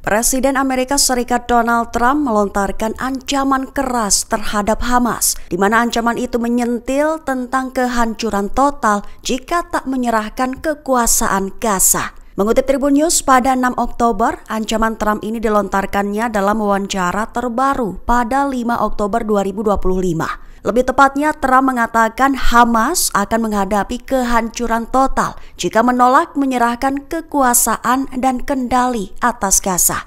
Presiden Amerika Serikat Donald Trump melontarkan ancaman keras terhadap Hamas, di mana ancaman itu menyentil tentang kehancuran total jika tak menyerahkan kekuasaan Gaza. Mengutip Tribun News pada 6 Oktober, ancaman Trump ini dilontarkannya dalam wawancara terbaru pada 5 Oktober 2025. Lebih tepatnya, Trump mengatakan Hamas akan menghadapi kehancuran total jika menolak menyerahkan kekuasaan dan kendali atas Gaza.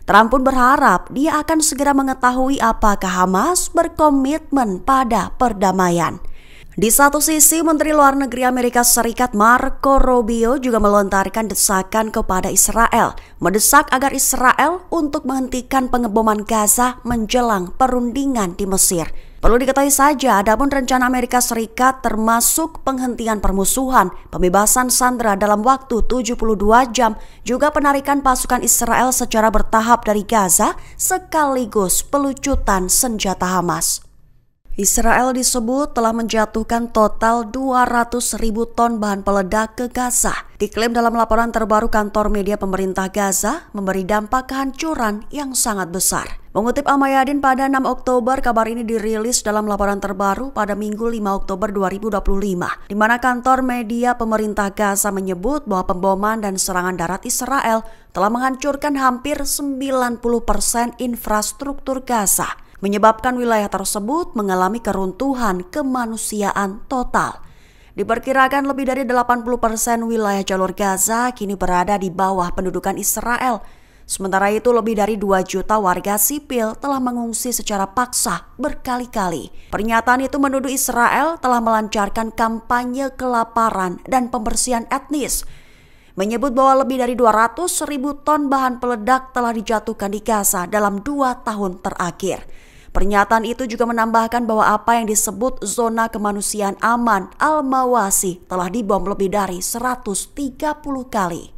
Trump pun berharap dia akan segera mengetahui apakah Hamas berkomitmen pada perdamaian. Di satu sisi, Menteri Luar Negeri Amerika Serikat Marco Rubio juga melontarkan desakan kepada Israel, mendesak agar Israel untuk menghentikan pengeboman Gaza menjelang perundingan di Mesir. Perlu diketahui saja, adapun rencana Amerika Serikat termasuk penghentian permusuhan, pembebasan sandera dalam waktu 72 jam, juga penarikan pasukan Israel secara bertahap dari Gaza, sekaligus pelucutan senjata Hamas. Israel disebut telah menjatuhkan total 200.000 ton bahan peledak ke Gaza. Diklaim dalam laporan terbaru kantor media pemerintah Gaza memberi dampak kehancuran yang sangat besar. Mengutip Al-Mayadin pada 6 Oktober, kabar ini dirilis dalam laporan terbaru pada Minggu 5 Oktober 2025, di mana kantor media pemerintah Gaza menyebut bahwa pemboman dan serangan darat Israel telah menghancurkan hampir 90% infrastruktur Gaza, menyebabkan wilayah tersebut mengalami keruntuhan kemanusiaan total. Diperkirakan lebih dari 80% wilayah jalur Gaza kini berada di bawah pendudukan Israel. Sementara itu, lebih dari 2 juta warga sipil telah mengungsi secara paksa berkali-kali. Pernyataan itu menuduh Israel telah melancarkan kampanye kelaparan dan pembersihan etnis, menyebut bahwa lebih dari 200.000 ton bahan peledak telah dijatuhkan di Gaza dalam 2 tahun terakhir. Pernyataan itu juga menambahkan bahwa apa yang disebut zona kemanusiaan aman Al-Mawasi telah dibom lebih dari 130 kali.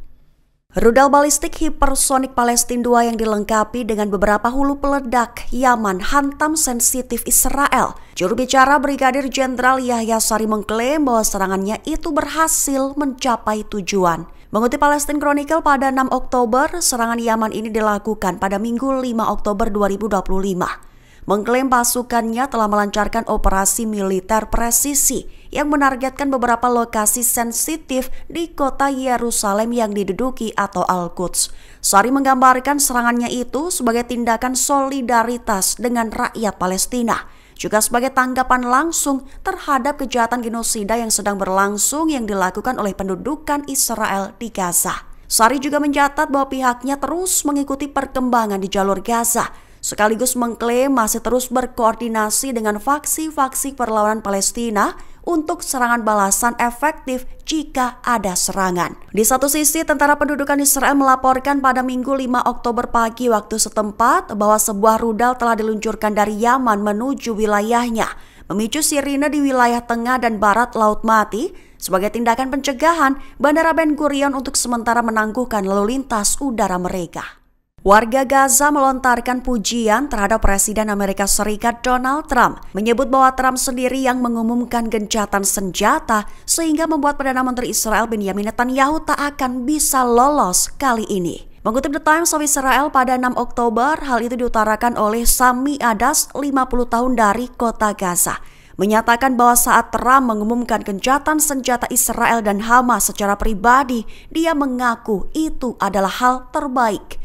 Rudal balistik hipersonik Palestina 2 yang dilengkapi dengan beberapa hulu peledak Yaman hantam sensitif Israel. Juru bicara Brigadir Jenderal Yahya Sari mengklaim bahwa serangannya itu berhasil mencapai tujuan. Mengutip Palestine Chronicle pada 6 Oktober, serangan Yaman ini dilakukan pada Minggu 5 Oktober 2025. Mengklaim pasukannya telah melancarkan operasi militer presisi yang menargetkan beberapa lokasi sensitif di kota Yerusalem yang diduduki atau Al-Quds. Sari menggambarkan serangannya itu sebagai tindakan solidaritas dengan rakyat Palestina, juga sebagai tanggapan langsung terhadap kejahatan genosida yang sedang berlangsung yang dilakukan oleh pendudukan Israel di Gaza. Sari juga mencatat bahwa pihaknya terus mengikuti perkembangan di jalur Gaza, sekaligus mengklaim masih terus berkoordinasi dengan faksi-faksi perlawanan Palestina untuk serangan balasan efektif jika ada serangan. Di satu sisi, tentara pendudukan Israel melaporkan pada Minggu 5 Oktober pagi waktu setempat bahwa sebuah rudal telah diluncurkan dari Yaman menuju wilayahnya, memicu sirine di wilayah tengah dan barat Laut Mati sebagai tindakan pencegahan Bandara Ben Gurion untuk sementara menangguhkan lalu lintas udara mereka. Warga Gaza melontarkan pujian terhadap Presiden Amerika Serikat Donald Trump, menyebut bahwa Trump sendiri yang mengumumkan gencatan senjata sehingga membuat Perdana Menteri Israel Benjamin Netanyahu tak akan bisa lolos kali ini. Mengutip The Times of Israel pada 6 Oktober, hal itu diutarakan oleh Sami Adas, 50 tahun dari kota Gaza, menyatakan bahwa saat Trump mengumumkan gencatan senjata Israel dan Hamas secara pribadi, dia mengaku itu adalah hal terbaik.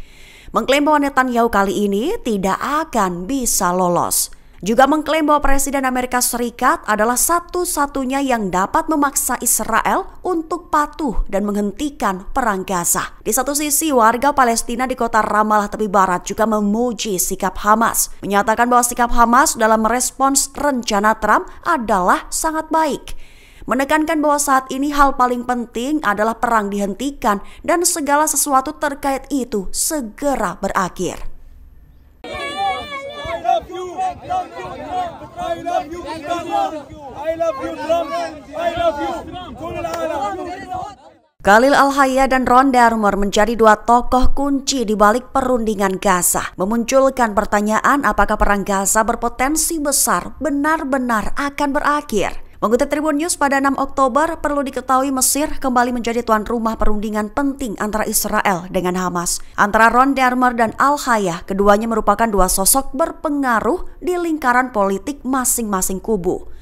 Mengklaim bahwa Netanyahu kali ini tidak akan bisa lolos. Juga mengklaim bahwa Presiden Amerika Serikat adalah satu-satunya yang dapat memaksa Israel untuk patuh dan menghentikan perang Gaza. Di satu sisi, warga Palestina di kota Ramallah tepi barat juga memuji sikap Hamas, menyatakan bahwa sikap Hamas dalam merespons rencana Trump adalah sangat baik, menekankan bahwa saat ini hal paling penting adalah perang dihentikan dan segala sesuatu terkait itu segera berakhir. Khalil Al-Hayya dan Ron Dermer menjadi 2 tokoh kunci di balik perundingan Gaza, memunculkan pertanyaan apakah perang Gaza berpotensi besar benar-benar akan berakhir. Mengutip Tribun News, pada 6 Oktober perlu diketahui Mesir kembali menjadi tuan rumah perundingan penting antara Israel dengan Hamas. Antara Ron Dermer dan Al-Hayya, keduanya merupakan dua sosok berpengaruh di lingkaran politik masing-masing kubu.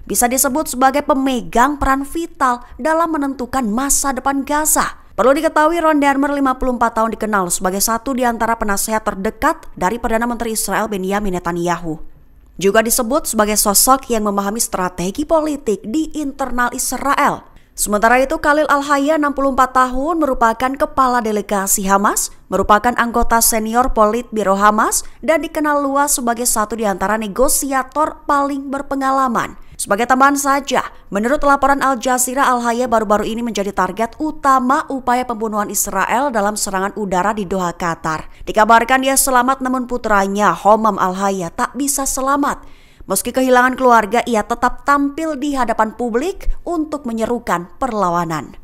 Bisa disebut sebagai pemegang peran vital dalam menentukan masa depan Gaza. Perlu diketahui Ron Dermer 54 tahun dikenal sebagai satu di antara penasehat terdekat dari Perdana Menteri Israel Benjamin Netanyahu. Juga disebut sebagai sosok yang memahami strategi politik di internal Israel. Sementara itu, Khalil Al-Hayya 64 tahun merupakan kepala delegasi Hamas, merupakan anggota senior Politbiro Hamas, dan dikenal luas sebagai satu di antara negosiator paling berpengalaman. Sebagai tambahan saja, menurut laporan Al Jazeera, Al-Hayya baru-baru ini menjadi target utama upaya pembunuhan Israel dalam serangan udara di Doha, Qatar. Dikabarkan dia selamat, namun putranya, Homam Al-Hayya, tak bisa selamat. Meski kehilangan keluarga, ia tetap tampil di hadapan publik untuk menyerukan perlawanan.